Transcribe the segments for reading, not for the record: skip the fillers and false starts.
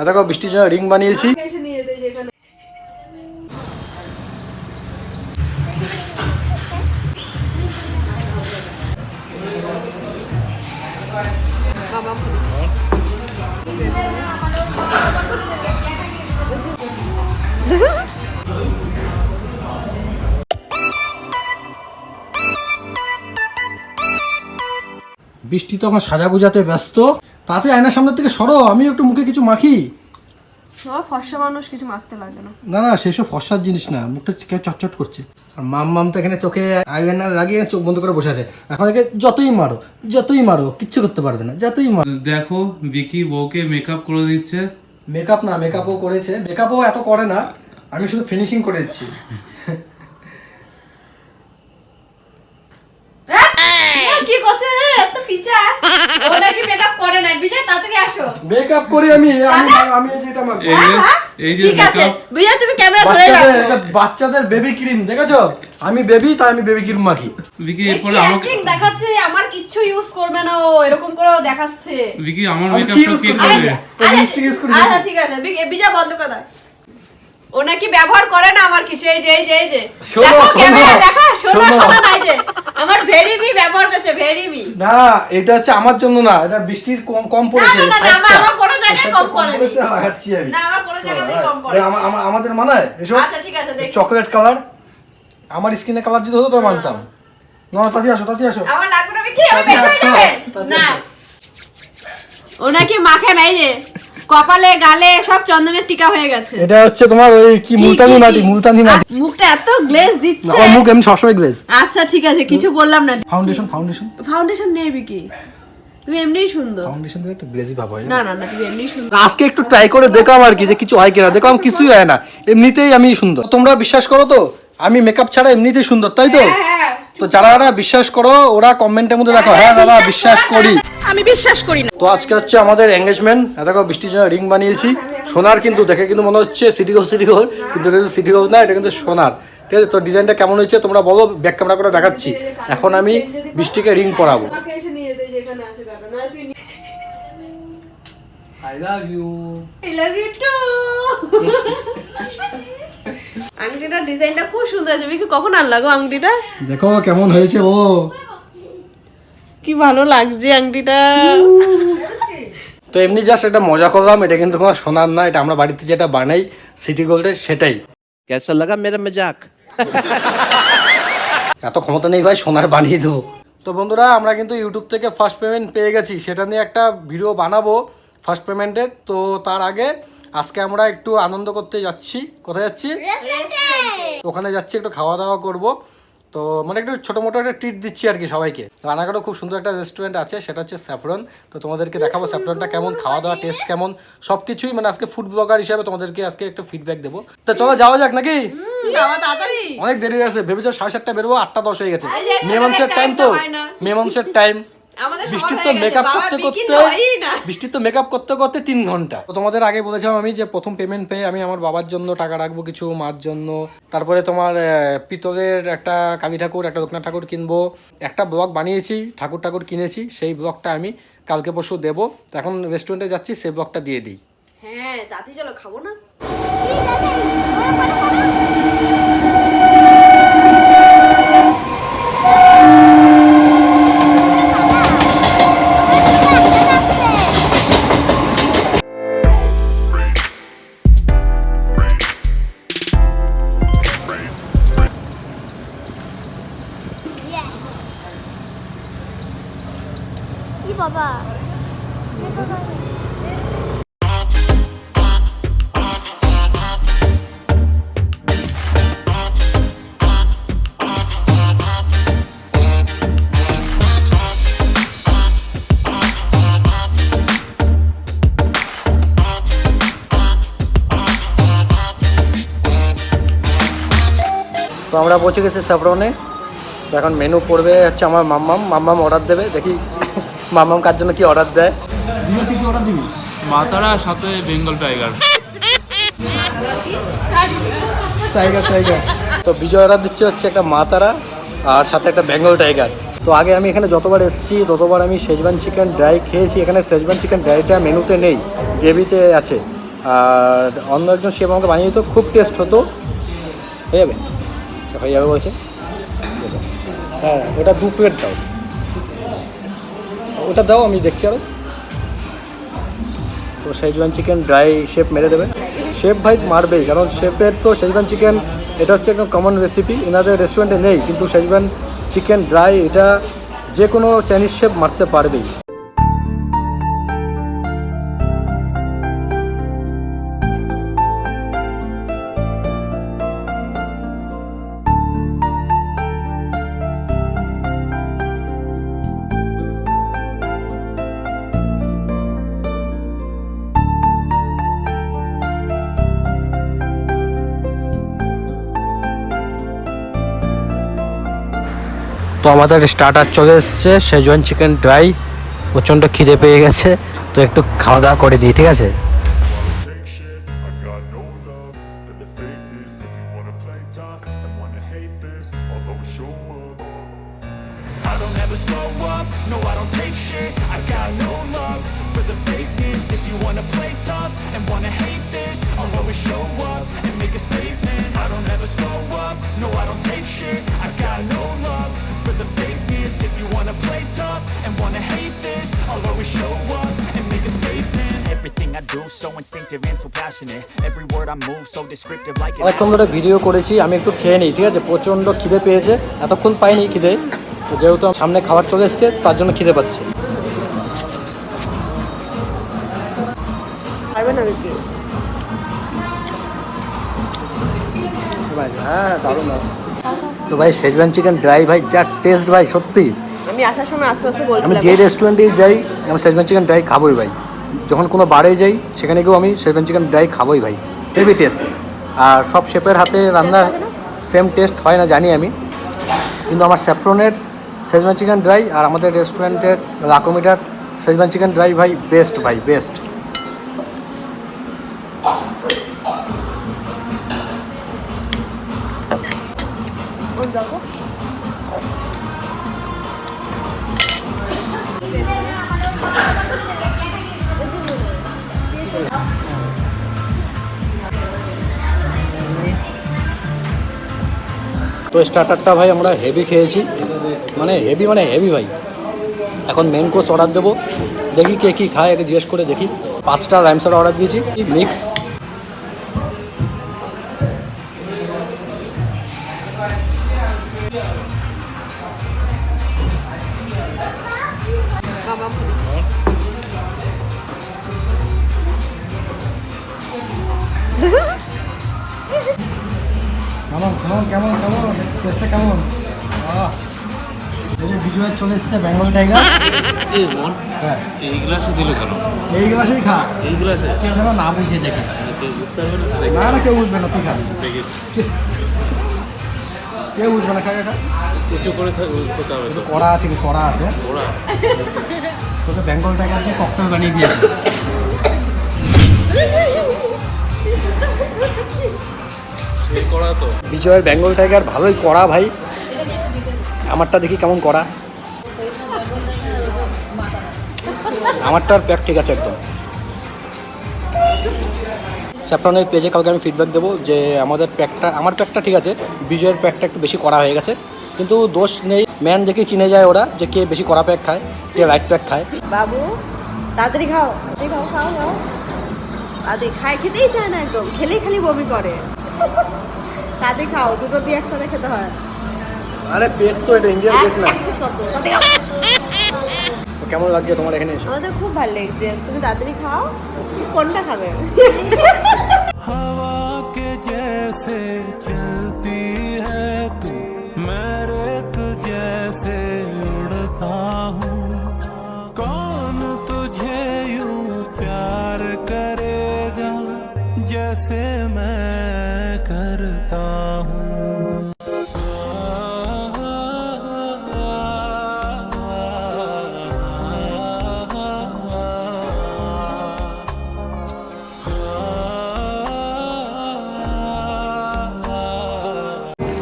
দেখো বৃষ্টির জন্য রিং বানিয়েছি। বৃষ্টি তো আমার সাজা গুজাতে ব্যস্ত, তাতে আয়নার সামনের থেকে সরো, আমি একটু মুখে কিছু মাখি। ফর্সা মানুষ কিছু মাখতে লাগে না। না না, সেসব ফর্সার জিনিস না, মুখটা কেউ চটচট করছে। আর মাম তো এখানে চোখে আয়না লাগিয়ে চোখ বন্ধ করে বসে আছে। এখন থেকে যতই মারো কিচ্ছু করতে পারবে না, যতই মারো। দেখো বিকি বউকে মেকআপ করে দিচ্ছে। মেকআপ না, মেকআপও করেছে, মেকআপও এত করে না, আমি শুধু ফিনিশিং করে দিচ্ছি। কি করছে রে এত পিচা? ও নাকি মেকআপ করে না। বিজয় তাড়াতাড়ি আসো। মেকআপ করি আমি যেটা মাখি। এই যে ঠিক আছে মেকআপ। বিজয় তুমি ক্যামেরা ধরে রাখো। এটা বাচ্চাদের বেবি ক্রিম দেখেছো? আমি বেবি, তাই আমি বেবি ক্রিম মাখি। বিকি এরপরে এরপরে আমাকে দেখাচ্ছে আমার কিচ্ছু ইউজ করবে না, ও এরকম করে দেখাচ্ছে। বিকি আমার আমি মেকআপটা use কে করি? করবে? লিপস্টিক ইউজ করি। আচ্ছা ঠিক আছে বিজয় বন্ধ করে দাও। ও নাকি ব্যবহার করে না আমার কিছু। এই যে শোনো, দেখো শোনো, ক্যামেরা দেখো। শোনো। শোনো নাই যে আমার ভেরিবি ব্যবহার করছে, ভেরিবি। না, এটা হচ্ছে আমার জন্য না, এটা বৃষ্টির কম পড়েছে। না, আমার কোনো জায়গায় কম পড়েনি। লাগাচ্ছি আমি। না আমার কোনো জায়গাতেই কম পড়ে। আমাদের মানায় এসব। আচ্ছা ঠিক আছে দেখি। চকলেট কালার, আমার স্কিনের কালার যদি হতো তো মানতাম। না তাতি আসো। আমার লাগবে না কি? আমি বেশ হয়ে যাবে না। ও নাকি মাখে নাই যে কপালে গালে সব চন্দনের টিকা হয়ে গেছে। এটা হচ্ছে তোমার ওই কি মুলতানি মাটি। মুখটা এত গ্লেজ দিচ্ছে। আমার মুখ এমনি সবসময় গ্লেজ। আচ্ছা ঠিক আছে কিছু বললাম না। ফাউন্ডেশন নেবি কি? তুমি এমনিই সুন্দর। ফাউন্ডেশন দিয়ে একটু গ্লেজি ভাব হয় না তুমি এমনিই সুন্দর। আজকে একটু ট্রাই করে দেখলাম আর কি, যে কিছু হয় কিনা। দেখলাম কিছুই হয় না, এমনিতেই আমি সুন্দর। তোমরা বিশ্বাস করো তো আমি মেকআপ ছাড়া এমনিতেই সুন্দর, তাই তো? হ্যাঁ। তো যারা বিশ্বাস করো ওরা কমেন্টের মধ্যে দেখো হ্যাঁ দাদা বিশ্বাস করি। আমি বিশ্বাস করি না। তো আজকে হচ্ছে আমাদের এঙ্গেজমেন্ট। দেখো বৃষ্টির জন্য রিং বানিয়েছি সোনার, কিন্তু দেখে কিন্তু মনে হচ্ছে সিটি গোজ, কিন্তু এটা সিটি গোজ না, এটা কিন্তু সোনার। ঠিক আছে, তো ডিজাইনটা কেমন হয়েছে তোমরা বলো, ব্যাক ক্যামেরা করে দেখাচ্ছি। এখন আমি বৃষ্টিকে রিং পরাবো। I love you. I love you too. আংটিটার ডিজাইনটা খুব সুন্দর আছে। তুমি কি কখন আনলা গো আংটিটা? দেখো কেমন হয়েছে ও, কি ভালো লাগছে আংটিটা। তো এমনি জাস্ট এটা মজা করলাম, এটা কিন্তু কোনো সোনার না, এটা আমরা বাড়িতে যেটা বানাই সিটি গোল্ডের সেটাই। कैसा लगा मेरा मजाक? এত ক্ষমতা নেই ভাই সোনার বানিয়ে দেবো। তো বন্ধুরা আমরা কিন্তু ইউটিউব থেকে ফার্স্ট পেমেন্ট পেয়ে গেছি, সেটা নিয়ে একটা ভিডিও বানাবো ফার্স্ট পেমেন্টের। তো তার আগে আজকে আমরা একটু আনন্দ করতে যাচ্ছি। কোথায় যাচ্ছি? ওখানে যাচ্ছি, একটু খাওয়া দাওয়া করবো। তো মানে একটু ছোটো মোটো একটা ট্রিট দিচ্ছি আর কি সবাইকে। রানাঘাটও খুব সুন্দর একটা রেস্টুরেন্ট আছে, সেটা হচ্ছে স্যাফরন। তো তোমাদেরকে দেখাবো স্যাফরনটা কেমন, খাওয়া দাওয়া টেস্ট কেমন, সব কিছুই। মানে আজকে ফুড ব্লগার হিসাবে তোমাদেরকে আজকে একটু ফিডব্যাক দেবো। তো চলো যাওয়া যাক নাকি? অনেক দেরি হয়ে গেছে, ভেবেছো 7:30 বেরোবো, 8:10 হয়ে গেছে। মেয়ে মানুষের টাইম তো, মেয়ে মানুষের টাইম। বৃষ্টির তো মেকআপ করতে করতে 3 ঘন্টা। তো তোমাদের আগে বলেছিলাম আমি যে প্রথম পেমেন্ট পেয়ে আমি আমার বাবার জন্য টাকা রাখবো, কিছু মার জন্য। তারপরে তোমার পিতলের একটা কালী ঠাকুর, একটা লোকনাথ ঠাকুর কিনবো। একটা ব্লগ বানিয়েছি, ঠাকুর কিনেছি, সেই ব্লগটা আমি কালকে পরশু দেবো। তো এখন রেস্টুরেন্টে যাচ্ছি, সেই ব্লগটা দিয়ে দিই। হ্যাঁ তাতে চলো খাবো না। বাবা তো আমরা পৌঁছে গেছি স্যাফরনে। তো এখন মেনু পড়বে হচ্ছে আমার মাম্মাম অর্ডার দেবে, দেখি মাম্মাম কার জন্য কি অর্ডার দেয়। তুই কি অর্ডার দিবি? মাতারা সাথে বেঙ্গল টাইগার। তো বিজয় অর্ডার দিচ্ছে হচ্ছে একটা মাতারা আর সাথে একটা বেঙ্গল টাইগার। তো আগে আমি এখানে যতবার এসেছি ততবার আমি শেজওয়ান চিকেন ড্রাই খেয়েছি। এখানে শেজওয়ান চিকেন ড্রাইটা মেনুতে নেই, গ্রেভিতে আছে। আর অন্য একজন শেফ আমাকে বানিয়ে দিত, খুব টেস্ট হতো। হয়ে যাবে, হয়ে যাবে বলছে। হ্যাঁ, ওটা 2 প্লেট দাও, ওটা দাও, আমি দেখছি আরও। তো শেজওয়ান চিকেন ড্রাই শেফ মেরে দেবে। শেফ ভাই মারবেই, কারণ শেফের তো শেজওয়ান চিকেন এটা হচ্ছে একদম কমন রেসিপি, এনাদের রেস্টুরেন্টে নেই, কিন্তু শেজওয়ান চিকেন ড্রাই এটা যে কোনো চাইনিজ শেফ মারতে পারবেই। তো আমাদের স্টার্টার চলে এসছে, শেজওয়ান চিকেন ড্রাই। প্রচণ্ড খিদে পেয়ে গেছে, তো একটু খাওয়া দাওয়া করে দিই, ঠিক আছে? take shit. I got no love for the fakeness. If you wanna play tough and wanna hate this, I'll always show up. I don't ever slow up, no I don't take shit. I got no love for the fakeness. If you wanna play tough and wanna hate this, I'll always show up and make a statement. I don't ever slow up, no I don't take shit. I got no love for the fakeness. If you wanna play tough and wanna hate this, I'll always show up and make a statement. Everything I do so instinctive and so passionate. Every word I move so descriptive like an অনেকক্ষণ ধরে video করেছি, আমি একটু খেয়ে নিই, ঠিক আছে? প্রচণ্ড খিদে পেয়েছে, এতক্ষণ পাইনি খিদে, তো যেহেতু সামনে খাবার চলে এসছে তার জন্য খিদে পাচ্ছে। হ্যাঁ, দারুণ দারুণ। তো ভাই শেজওয়ান চিকেন ড্রাই ভাই যা টেস্ট ভাই, সত্যি। আমি আসার সময় আস্তে আস্তে আমি বলছিলাম যে রেস্টুরেন্টেই যাই আমি শেজওয়ান চিকেন ড্রাই খাবোই ভাই। যখন কোনো বারে যাই সেখানে গিয়েও আমি শেজওয়ান চিকেন ড্রাই খাবোই ভাই, হেভি টেস্ট। আর সব শেফের হাতে রান্নার সেম টেস্ট হয় না জানি আমি, কিন্তু আমার স্যাফরনের শেজওয়ান চিকেন ড্রাই আর আমাদের রেস্টুরেন্টের লাকোমিটার শেজওয়ান চিকেন ড্রাই ভাই বেস্ট ভাই, বেস্ট। তো স্টার্টারটা ভাই আমরা হেভি খেয়েছি, মানে হেভি ভাই। এখন মেন কোর্স অর্ডার দেবো, দেখি কে কী খায়, একে জিজ্ঞেস করে দেখি। 5টা রাইমসের অর্ডার দিয়েছি, মিক্স। কেমন টেস্টটা কেমন? এই যে বিজয় চলে এসছে বেঙ্গল টাইগার। হ্যাঁ, এই গ্লাসে দিলে কেন? এই গ্লাসেই খা, এই গ্লাসে কেউ যেন না বুঝে দেখে। বুঝতে পারবে না, না না, কেউ বুঝবে না, তুই খা, কেউ বুঝবে না, খা খা। উঁচু করে খেতে হবে তো। কড়া আছে, কি কড়া আছে? ওরা তোকে বেঙ্গল টাইগার দিয়ে ককটেল বানিয়ে দিয়েছে। সেই করা তো বিজয়ের বেঙ্গল টাইগার ভালোই কড়া ভাই, আমারটা দেখি কেমন কড়া। আমারটার প্যাক ঠিক আছে একদম। স্যাফরনের পেজে কালকে আমি ফিডব্যাক দেবো যে আমার প্যাকটা ঠিক আছে, বিজয়ের প্যাকটা একটু বেশি কড়া হয়ে গেছে, কিন্তু দোষ নেই, ম্যান দেখে চিনে যায় ওরা যে কে বেশি কড়া প্যাক খায়, কে লাইট প্যাক খায়। বাবু তাড়াতাড়ি খাও, খাও তাড়াতাড়ি খায়, খেতেই চায় না, একদম খেলেই খালি বমি করে। তাড়াতাড়ি খাও, দুটো দিয়ে একসাথে খেতে হয়। আরে পেট তো এটা ইন্ডিয়ান পেট না। কেমন লাগছে তোমার এখানে এসে? আমাদের খুব ভালো লেগেছে, তুমি তাড়াতাড়ি খাও। কোনটা খাবে? हवा के जैसे चलती है तू, मैं रेत जैसे उड़ता हूँ। कौन तुझे यूं प्यार करेगा जैसे मैं करता हूँ।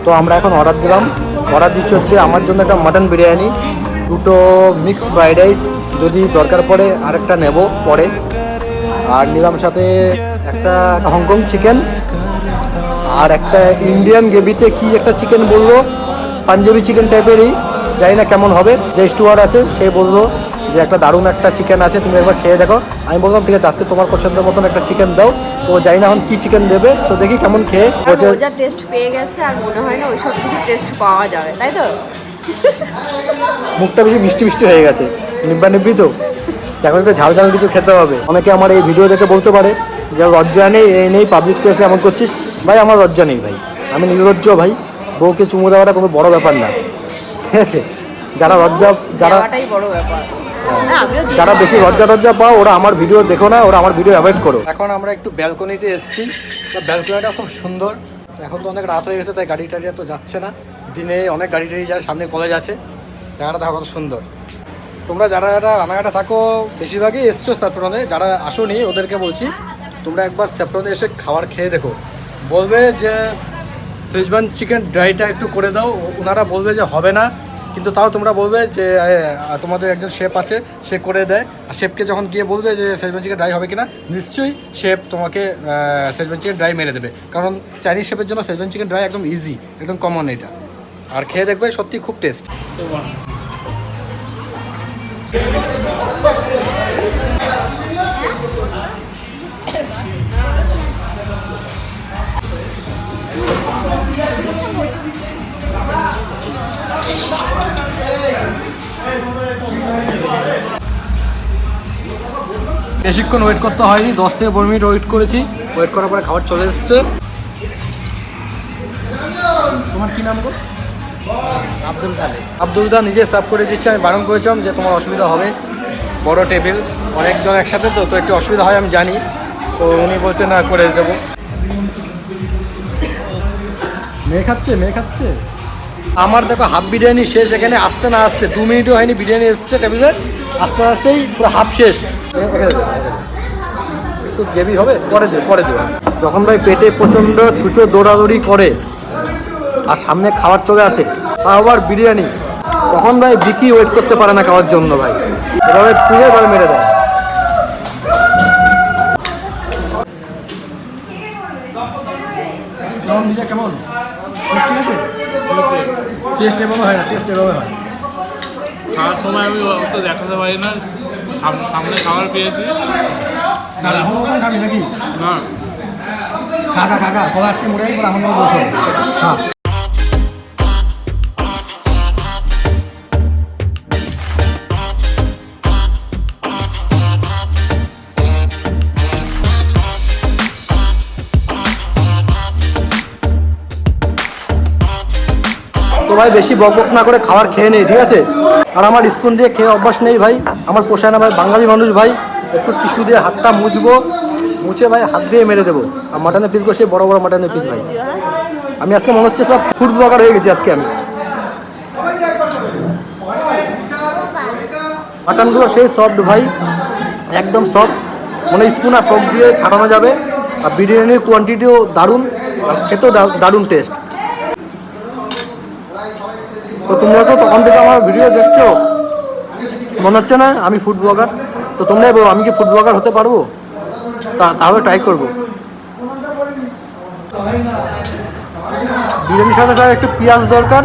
তো আমরা এখন অর্ডার দিলাম, অর্ডার দিচ্ছি হচ্ছে আমার জন্য একটা মাটন বিরিয়ানি, দুটো মিক্সড ফ্রাইড রাইস, যদি দরকার পড়ে আরেকটা নেব পরে, আর নিলাম সাথে একটা হংকং চিকেন, আর একটা ইন্ডিয়ান গ্রেভিতে কি একটা চিকেন বললো, পাঞ্জাবি চিকেন টাইপেরই, জানি না কেমন হবে। যে স্টুয়ার আছে সে বললো যে একটা দারুণ একটা চিকেন আছে, তুমি একবার খেয়ে দেখো। আমি বললাম ঠিক আছে, আজকে তোমার পছন্দের মতন একটা চিকেন দাও। তো জানি না এখন কী চিকেন দেবে, তো দেখি কেমন খেয়ে। বলছে রোজা টেস্ট পেয়ে গেছে, আর মনে হয় না ওই সব কিছু টেস্ট পাওয়া যাবে, তাই তো? মুখটা বেশি মিষ্টি মিষ্টি হয়ে গেছে, নিব্বা নিব্বি তো, এখন একটু ঝাল ঝাল কিছু খেতে হবে। অনেকে আমার এই ভিডিও দেখে বলতে পারে যে লজ্জা নেই, এই নেই, পাবলিক প্লেসে এমন করছিস। ভাই আমার লজ্জা নেই ভাই, আমি নির্লজ্জ ভাই। বউকে চুমু দেওয়াটা কোনো বড় ব্যাপার না, ঠিক আছে? যারা লজ্জা, যারা দেওয়াটাই বড় ব্যাপার। না, আমিও দিই। যারা বেশি লজ্জা পাও ওরা আমার ভিডিও দেখো না, ওরা আমার ভিডিও অ্যাভয়েড করো। এখন আমরা একটু ব্যালকনিতে এসেছি, তো ব্যালকনিটা খুব সুন্দর। এখন তো অনেক রাত হয়ে গেছে, তাই গাড়ি টাড়ি তো যাচ্ছে না। দিনে অনেক গাড়ি টাড়ি যায়, সামনে কলেজ আছে। জায়গাটা দেখো কত সুন্দর। তোমরা যারা যারা রানাঘাটে থাকো বেশিরভাগই এসছো স্যাফরনে, যারা আসোনি ওদেরকে বলছি তোমরা একবার স্যাফরনে এসে খাবার খেয়ে দেখো। বলবে যে শেজওয়ান চিকেন ড্রাইটা একটু করে দাও, ওনারা বলবে যে হবে না, কিন্তু তাও তোমরা বলবে যে তোমাদের একজন শেফ আছে, সে করে দেয়। আর শেফকে যখন গিয়ে বলবে যে শেজওয়ান চিকেন ড্রাই হবে কিনা, নিশ্চয়ই শেফ তোমাকে শেজওয়ান চিকেন ড্রাই মেরে দেবে, কারণ চাইনিজ শেফের জন্য শেজওয়ান চিকেন ড্রাই একদম ইজি, একদম কমন এটা। আর খেয়ে দেখবে সত্যি খুব টেস্ট। বেশিক্ষণ ওয়েট করতে হয়নি, 10 থেকে 15 মিনিট ওয়েট করেছি। ওয়েট করার পরে খাবার চলে এসছে। তোমার কি নাম গো? আব্দুল দা নিজে সার্ভ করে দিচ্ছে। আমি বারণ করেছিলাম যে তোমার অসুবিধা হবে, বড় টেবিল, অনেকজন একসাথে, তো একটু অসুবিধা হয় আমি জানি। তো উনি বলছে না, করে দেবো। মেয়ে খাচ্ছে। আমার দেখো হাফ বিরিয়ানি শেষ এখানে, আসতে না আসতে 2 মিনিটও হয়নি, বিরিয়ানি এসছে টেবিলে, আসতে আসতেই পুরো হাফ শেষ। একটু গ্রেভি হবে, পরে দিও। যখন ভাই পেটে প্রচণ্ড ছুঁচো দৌড়াদৌড়ি করে আর সামনে খাবার চলে আসে, আবার বিরিয়ানি, তখন ভাই বিকি ওয়েট করতে পারে না খাওয়ার জন্য ভাই, এভাবে পুরো এবার মেরে দেয়। কেমন ঠিক আছে? টেস্ট এভাবে হয় না, টেস্ট এভাবে হয়। খাওয়ার সময় আমি অত দেখাতে পারি না, সামনে খাবার পেয়েছি। না এখন মতন খাবি নাকি? না, কাকা কলারকে মোড়াই বলে আমার মতো বসো। হ্যাঁ, তো ভাই বেশি বকবক না করে খাবার খেয়ে নেই, ঠিক আছে? আর আমার স্পুন দিয়ে খেয়ে অভ্যাস নেই ভাই, আমার পোষায় না ভাই, বাঙালি মানুষ ভাই। একটু টিস্যু দিয়ে হাতটা মুছে ভাই হাত দিয়ে মেরে দেবো। আর মাটনের পিসগুলো সেই বড় বড় মাটনের পিস ভাই। আমি আজকে মনে হচ্ছে সব ফুড ব্লগার হয়ে গেছি আজকে আমি। মাটনগুলো সেই সফট ভাই, একদম সফট, মনে স্পুন আর ফোক দিয়ে ছাড়ানো যাবে। আর বিরিয়ানির কোয়ান্টিটিও দারুণ, আর খেতেও দারুণ টেস্ট। তো তোমরা তো তখন থেকে আমার ভিডিও দেখছো, মনে হচ্ছে না আমি ফুড ব্লগার? তো তোমরাই বলো আমি কি ফুড ব্লগার হতে পারবো? তাহলে ট্রাই করবো। বিরিয়ানির সাথে সাথে একটু পেঁয়াজ দরকার,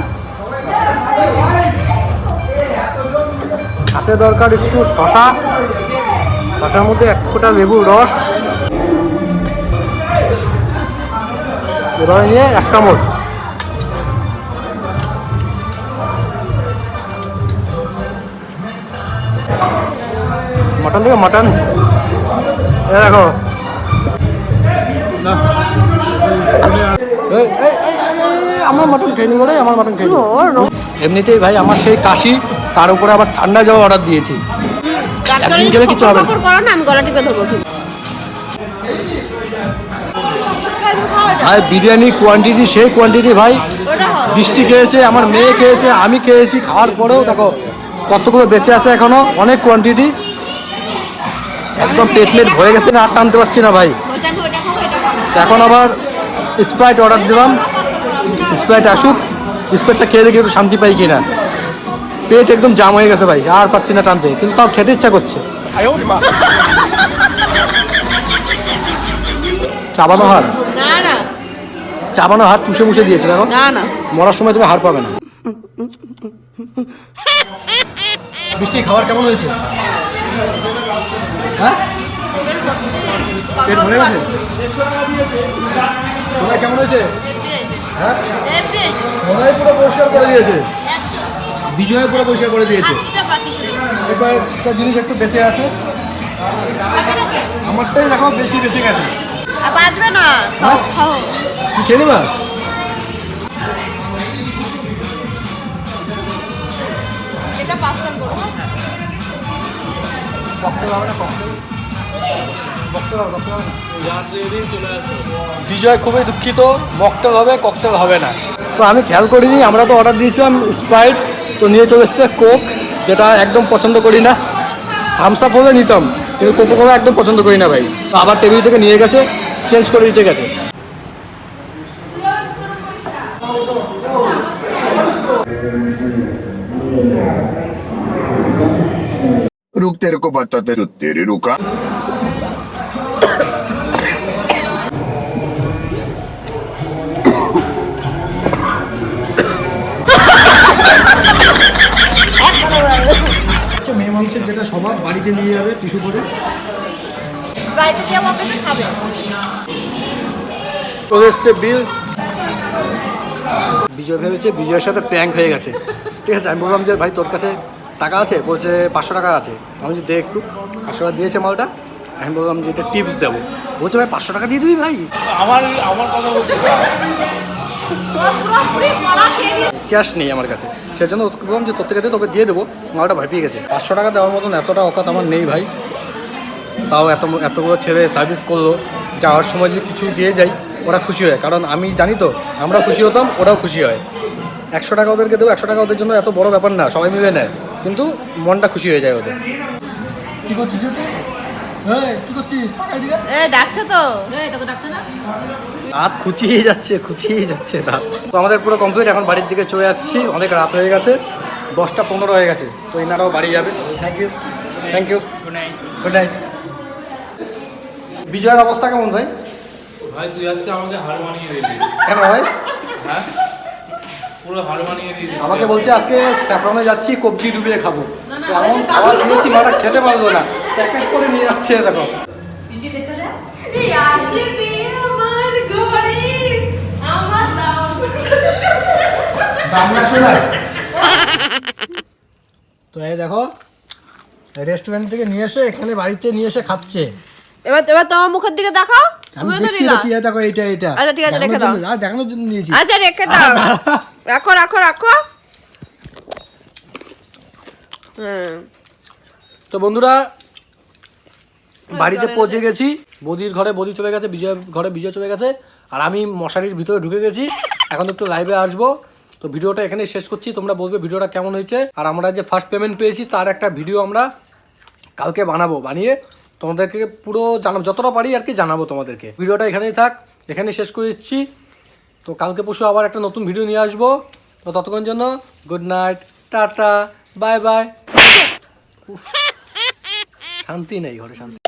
সাথে দরকার একটু শশার মধ্যে 1 ফোঁটা লেবুর রস, এভাবে নিয়ে 1 কামড়। মাটন দেখো, আমার মাটন খেয়ে নিবো রে, আমার মাটন খেয়ে নিবো। এমনিতেই ভাই আমার সেই কাশি, তার উপরে আবার ঠান্ডা জল অর্ডার দিয়েছি। একদিন গেলে কিছু হবে না। আমি গলা টিপে ধরবো। ভাই বিরিয়ানি কোয়ান্টিটি সেই কোয়ান্টিটি ভাই। বৃষ্টি খেয়েছে, আমার মেয়ে খেয়েছে, আমি খেয়েছি, খাওয়ার পরেও দেখো কতগুলো বেঁচে আছে এখনো, অনেক কোয়ান্টিটি। একদম পেট ভরে গেছে না, আর টানতে পারছি না ভাই। এখন আবার স্প্রাইট অর্ডার দিলাম, স্প্রাইট আসুক, স্প্রাইটটা খেয়ে দেখি একটু শান্তি পাই কিনা। পেট একদম জাম হয়ে গেছে ভাই, আর পাচ্ছি না টানতে, কিন্তু তাও খেতে ইচ্ছা করছে। চাবানো হার, না না চাবানো হার চুষে মুছে দিয়েছে দেখো। না না মরার সময় তুমি হার পাবে না। মিষ্টি খাবার কেমন হয়েছে? হ্যাঁ পেট ভরে গেছে? সবাই কেমন হয়েছে? হ্যাঁ সবাই পুরো পরিষ্কার করে দিয়েছে, বিজয় পুরো পরিষ্কার করে দিয়েছে। এবার একটা জিনিস একটু বেঁচে আছে, আমারটাই দেখো বেশি বেঁচে গেছে। বাঁচবে না, খাও খাও। তুই খেয়ে নিবা? এটা পাঁচটা করো। ককটেল হবে না? ককটেল ককটেল হবে, ককটেল হবে না? রাত্রে চলে আসো। বিজয় খুবই দুঃখিত, মকটেল হবে, ককটেল হবে না। তো আমি খেয়াল করিনি, আমরা তো অর্ডার দিয়েছিলাম স্প্রাইট, তো নিয়ে চলে এসছে কোক, যেটা একদম পছন্দ করি না। থামস আপ হলে নিতাম, কিন্তু কোকো কোলা একদম পছন্দ করি না ভাই। তো আবার টেবিল থেকে নিয়ে গেছে, চেঞ্জ করে দিতে গেছে। रुक तेरे को बताते तो तेरे रुका। মেয়ে মানুষের যেটা স্বভাব, বাড়িতে নিয়ে যাবে টিস্যু করে। বাড়িতে গিয়ে আমাকে তো খাবে। চলে এসছে বিল। বিজয় ভেবেছে বিজয়ের সাথে প্র্যাঙ্ক হয়ে গেছে, ঠিক আছে। আমি বললাম যে ভাই তোর কাছে টাকা আছে? বলছে 500 টাকা আছে। আমি যে দে একটু, 500 টাকা দিয়েছে মালটা। আমি বললাম যে এটা টিপস দেবো। বলছে ভাই 500 টাকা দিয়ে দিবি ভাই? আমার কথা বলছি পুরোপুরি পড়া খেয়ে নিয়ে ক্যাশ নেই আমার কাছে, সেজন্য ওকে বললাম যে তোর থেকে তোকে দিয়ে দেবো। মালটা ভয় পেয়ে গেছে। 500 টাকা দেওয়ার মতন এতটা অকাত আমার নেই ভাই। তাও এতগুলো ছেলে সার্ভিস করলো, যাওয়ার সময় যদি কিছু দিয়ে যাই ওরা খুশি হয়, কারণ আমি জানি তো আমরা খুশি হতাম, ওরাও খুশি হয়। 100 টাকা ওদেরকে দেবো, 100 টাকা ওদের জন্য এত বড় ব্যাপার না, সবাই মিলে নেয়, কিন্তু মনটা খুশি হয়ে যায় ওদের। কী করছিস তুই? হ্যাঁ কী করছিস? ডাকছে তো। দাঁত খুচিয়ে যাচ্ছে দাঁত। তো আমাদের পুরো কমপ্লিট, এখন বাড়ির দিকে চলে যাচ্ছি। অনেক রাত হয়ে গেছে, 10টা 15 হয়ে গেছে। তো এনারাও বাড়ি যাবে। Thank you, good night. বিজয়ের অবস্থা কেমন ভাই? ভাই তুই আজকে আমাকে হার মানিয়ে দিলি। কেন ভাই? হ্যাঁ পুরো হার মানিয়ে দিলি। আমাকে বলছে আজকে স্যাফরনে যাচ্ছি, কবজি ডুবিয়ে খাবো। তো এমন খাবার দিয়েছি মাটা খেতে পারলো না, প্যাকেট করে নিয়ে যাচ্ছে দেখো। তো এই দেখো রেস্টুরেন্ট থেকে নিয়ে এসে এখানে বাড়িতে নিয়ে এসে খাচ্ছে। এবার তোমার মুখের দিকে দেখাও। আমি তুমিও তো দেখছি নিলা। তো কি দেখো এটা। আচ্ছা ঠিক আছে, রেখে দাও। দেখানোর জন্য নিয়েছি। আচ্ছা রেখে দাও। রাখো। তো বন্ধুরা বাড়িতে পৌঁছে গেছি। বৌদির ঘরে বৌদি চলে গেছে, বিজয় ঘরে বিজয় চলে গেছে, আর আমি মশারির ভিতরে ঢুকে গেছি। এখন একটু লাইভে আসবো। তো ভিডিওটা এখানে শেষ করছি। তোমরা বলবে ভিডিওটা কেমন হয়েছে। আর আমরা যে ফার্স্ট পেমেন্ট পেয়েছি তার একটা ভিডিও আমরা কালকে বানাবো, বানিয়ে তোমাদেরকে পুরো জানাবো, যতটা পারি আর কি জানাবো তোমাদেরকে। ভিডিওটা এখানেই থাক, এখানে শেষ করে দিচ্ছি। তো কালকে পরশু আবার একটা নতুন ভিডিও নিয়ে আসবো। তো ততক্ষণ জন্য good night, tata, bye bye. শান্তি নেই ঘরে, শান্তি।